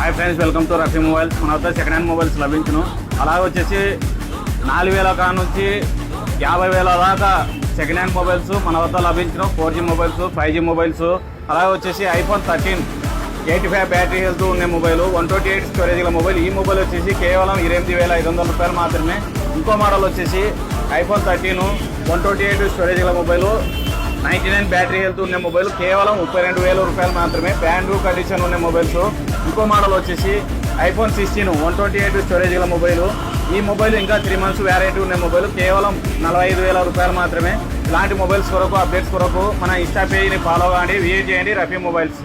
Hi friends, welcome to Rafi mobiles. మన వద్ద second hand mobiles లభించును. అలాగే వచ్చేసి 4,000 కా నుంచి 50,000 దాకా సెకండ్ హ్యాండ్ మొబైల్స్ మన వద్ద లభించును. 4G mobiles, 5G mobiles. అలాగే వచ్చేసి iPhone 13 85 బ్యాటరీ హెల్త్ ఉన్న మొబైల్, 128 స్టోరేజ్ గల మొబైల్. ఈ మొబైల్ వచ్చేసి కేవలం 28,500 రూపాయలు మాత్రమే. ఇంకో మోడల్ వచ్చేసి iPhone 13 128 స్టోరేజ్ గల మొబైల్, 99 బ్యాటరీ హెల్త్ ఉన్న మొబైల్, కేవలం 32,000 రూపాయలు మాత్రమే. బ్రాండ్ న్యూ కండిషన్ ఉన్న మొబైల్స్. ఇంకో మోడల్ వచ్చేసి iPhone 16 128 స్టోరేజ్ గల మొబైల్. ఈ మొబైల్ ఇంకా 3 months వ్యారంటీ ఉన్న మొబైల్, కేవలం 45,000 రూపాయలు మాత్రమే. ఇలాంటి మొబైల్స్ కొరకు, అప్డేట్స్ కొరకు మన ఇన్స్టా పేజ్ని ఫాలో కాండి, విజిట్ చేయండి రఫీ మొబైల్స్.